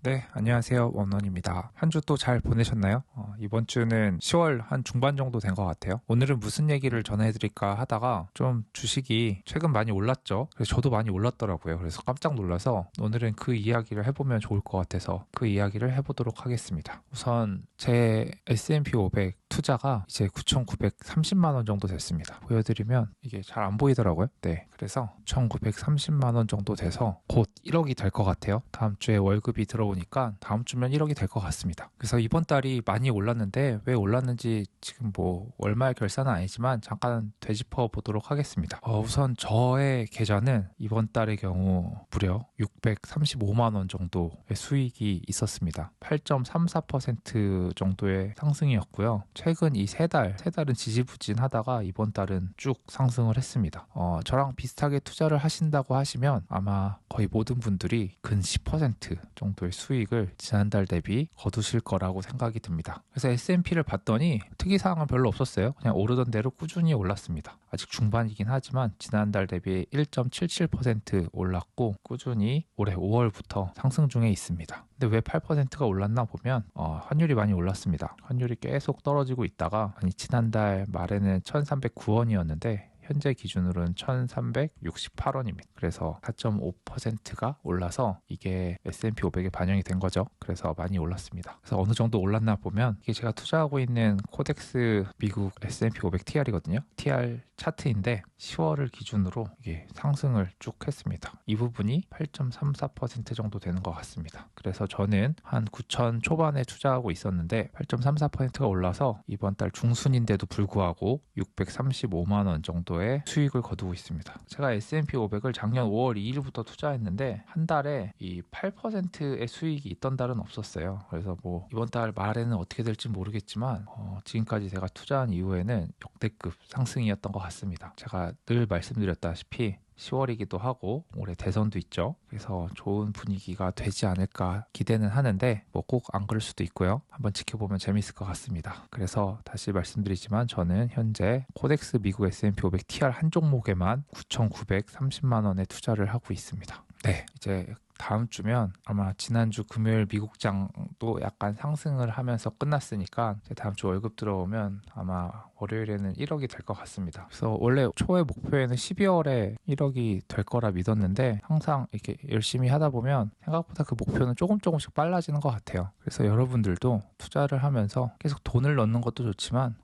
네, 안녕하세요. 원원입니다. 한 주 또 잘 보내셨나요? 이번 주는 10월 한 중반 정도 된 것 같아요. 오늘은 무슨 얘기를 전해드릴까 하다가 좀 주식이 최근 많이 올랐죠. 그래서 저도 많이 올랐더라고요. 그래서 깜짝 놀라서 오늘은 그 이야기를 해보면 좋을 것 같아서 그 이야기를 해보도록 하겠습니다. 우선 제 S&P 500 투자가 이제 9,930만 원 정도 됐습니다. 보여드리면 이게 잘 안 보이더라고요. 네, 그래서 1,930만 원 정도 돼서 곧 1억이 될 것 같아요. 다음 주에 월급이 들어오니까 다음 주면 1억이 될 것 같습니다. 그래서 이번 달이 많이 올랐는데 왜 올랐는지 지금 뭐 월말 결산은 아니지만 잠깐 되짚어 보도록 하겠습니다. 우선 저의 계좌는 이번 달의 경우 무려 635만 원 정도의 수익이 있었습니다. 8.34% 정도의 상승이었고요. 최근 이 세 달은 지지부진하다가 이번 달은 쭉 상승을 했습니다. 저랑 비슷하게 투자를 하신다고 하시면 아마 거의 모든 분들이 근 10% 정도의 수익을 지난달 대비 거두실 거라고 생각이 듭니다. 그래서 S&P를 봤더니 특이사항은 별로 없었어요. 그냥 오르던 대로 꾸준히 올랐습니다. 아직 중반이긴 하지만 지난달 대비 1.77% 올랐고 꾸준히 올해 5월부터 상승 중에 있습니다. 근데 왜 8%가 올랐나 보면 환율이 많이 올랐습니다. 환율이 계속 떨어지고 있다가 지난달 말에는 1,309원이었는데 현재 기준으로는 1,368원입니다. 그래서 4.5%가 올라서 이게 S&P 500에 반영이 된 거죠. 그래서 많이 올랐습니다. 그래서 어느 정도 올랐나 보면 이게 제가 투자하고 있는 코덱스 미국 S&P 500 TR이거든요. TR 차트인데 10월을 기준으로 이게 상승을 쭉 했습니다. 이 부분이 8.34% 정도 되는 것 같습니다. 그래서 저는 한 9천 초반에 투자하고 있었는데 8.34%가 올라서 이번 달 중순인데도 불구하고 635만 원 정도의 수익을 거두고 있습니다. 제가 S&P 500을 작년 5월 2일부터 투자했는데 한 달에 이 8%의 수익이 있던 달은 없었어요. 그래서 뭐 이번 달 말에는 어떻게 될지 모르겠지만 지금까지 제가 투자한 이후에는 역대급 상승이었던 것 같습니다. 제가 늘 말씀드렸다시피 10월이기도 하고 올해 대선도 있죠. 그래서 좋은 분위기가 되지 않을까 기대는 하는데 뭐 꼭 안 그럴 수도 있고요. 한번 지켜보면 재밌을 것 같습니다. 그래서 다시 말씀드리지만 저는 현재 코덱스 미국 S&P 500 TR 한 종목에만 9,930만 원에 투자를 하고 있습니다. 네, 이제 다음 주면 아마 지난주 금요일 미국장도 약간 상승을 하면서 끝났으니까 다음 주 월급 들어오면 아마 월요일에는 1억이 될 것 같습니다. 그래서 원래 초의 목표에는 12월에 1억이 될 거라 믿었는데 항상 이렇게 열심히 하다 보면 생각보다 그 목표는 조금씩 빨라지는 것 같아요. 그래서 여러분들도 투자를 하면서 계속 돈을 넣는 것도 좋지만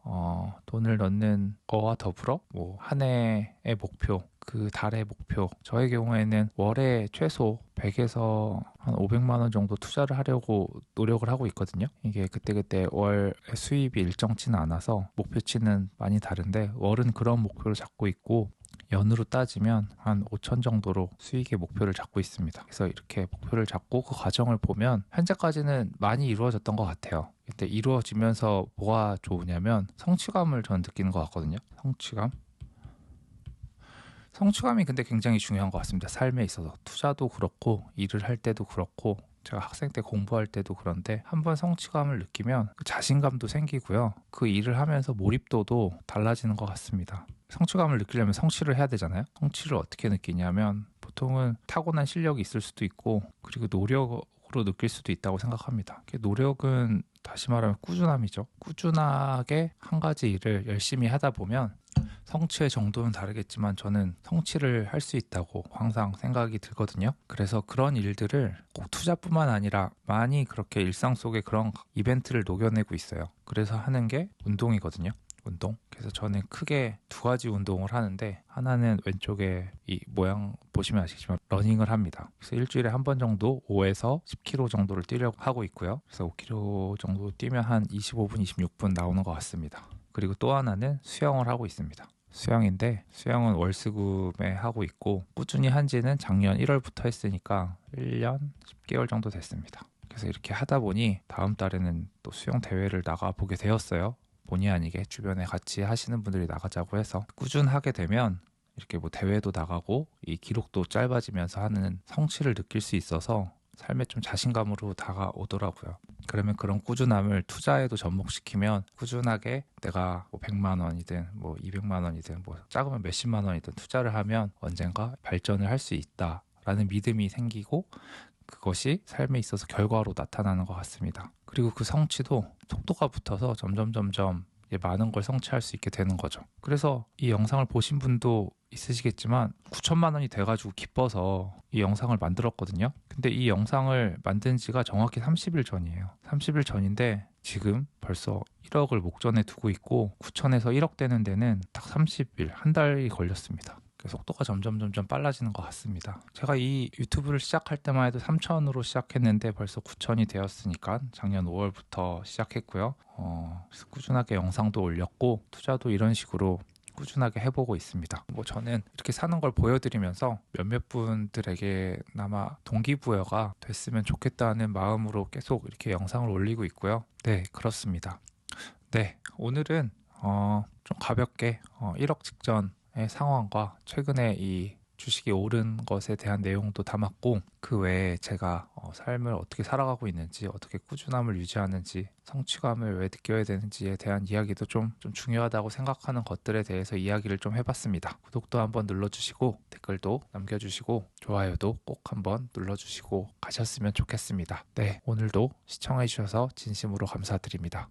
돈을 넣는 거와 더불어 뭐 한 해의 목표 그 달의 목표 저의 경우에는 월에 최소 100에서 한 500만 원 정도 투자를 하려고 노력을 하고 있거든요. 이게 그때그때 월 수입이 일정치는 않아서 목표치는 많이 다른데 월은 그런 목표를 잡고 있고 연으로 따지면 한 5천 정도로 수익의 목표를 잡고 있습니다. 그래서 이렇게 목표를 잡고 그 과정을 보면 현재까지는 많이 이루어졌던 것 같아요. 그때 이루어지면서 뭐가 좋으냐면 성취감을 저는 느끼는 것 같거든요. 성취감이 근데 굉장히 중요한 것 같습니다. 삶에 있어서 투자도 그렇고 일을 할 때도 그렇고 제가 학생 때 공부할 때도 그런데 한번 성취감을 느끼면 그 자신감도 생기고요. 그 일을 하면서 몰입도도 달라지는 것 같습니다. 성취감을 느끼려면 성취를 해야 되잖아요. 성취를 어떻게 느끼냐면 보통은 타고난 실력이 있을 수도 있고 그리고 노력으로 느낄 수도 있다고 생각합니다. 노력은 다시 말하면 꾸준함이죠. 꾸준하게 한 가지 일을 열심히 하다 보면 성취의 정도는 다르겠지만 저는 성취를 할 수 있다고 항상 생각이 들거든요. 그래서 그런 일들을 꼭 투자뿐만 아니라 많이 그렇게 일상 속에 그런 이벤트를 녹여내고 있어요. 그래서 하는 게 운동이거든요. 운동. 그래서 저는 크게 두 가지 운동을 하는데 하나는 왼쪽에 이 모양 보시면 아시겠지만 러닝을 합니다. 그래서 일주일에 한 번 정도 5에서 10km 정도를 뛰려고 하고 있고요. 그래서 5km 정도 뛰면 한 25분, 26분 나오는 것 같습니다. 그리고 또 하나는 수영을 하고 있습니다. 수영인데 수영은 월수금에 하고 있고 꾸준히 한 지는 작년 1월부터 했으니까 1년 10개월 정도 됐습니다. 그래서 이렇게 하다 보니 다음 달에는 또 수영 대회를 나가보게 되었어요. 본의 아니게 주변에 같이 하시는 분들이 나가자고 해서 꾸준하게 되면 이렇게 뭐 대회도 나가고 이 기록도 짧아지면서 하는 성취를 느낄 수 있어서 삶에 좀 자신감으로 다가오더라고요. 그러면 그런 꾸준함을 투자에도 접목시키면 꾸준하게 내가 뭐 100만 원이든 뭐 200만 원이든 뭐 작으면 몇십만 원이든 투자를 하면 언젠가 발전을 할 수 있다라는 믿음이 생기고 그것이 삶에 있어서 결과로 나타나는 것 같습니다. 그리고 그 성취도 속도가 붙어서 점점 많은 걸 성취할 수 있게 되는 거죠. 그래서 이 영상을 보신 분도 있으시겠지만 9천만 원이 돼가지고 기뻐서 이 영상을 만들었거든요. 근데 이 영상을 만든 지가 정확히 30일 전이에요. 30일 전인데 지금 벌써 1억을 목전에 두고 있고 9천에서 1억 되는 데는 딱 30일, 한 달이 걸렸습니다. 속도가 점점 빨라지는 것 같습니다. 제가 이 유튜브를 시작할 때만 해도 3천으로 시작했는데 벌써 9천이 되었으니까 작년 5월부터 시작했고요. 그래서 꾸준하게 영상도 올렸고 투자도 이런 식으로 꾸준하게 해보고 있습니다. 저는 이렇게 사는 걸 보여드리면서 몇몇 분들에게나마 동기부여가 됐으면 좋겠다는 마음으로 계속 이렇게 영상을 올리고 있고요. 네, 그렇습니다. 네, 오늘은 좀 가볍게 1억 직전의 상황과 최근에 이 주식이 오른 것에 대한 내용도 담았고, 그 외에 제가 삶을 어떻게 살아가고 있는지, 어떻게 꾸준함을 유지하는지, 성취감을 왜 느껴야 되는지에 대한 이야기도 좀 중요하다고 생각하는 것들에 대해서 이야기를 좀 해봤습니다. 구독도 한번 눌러주시고 댓글도 남겨주시고 좋아요도 꼭 한번 눌러주시고 가셨으면 좋겠습니다. 네, 오늘도 시청해주셔서 진심으로 감사드립니다.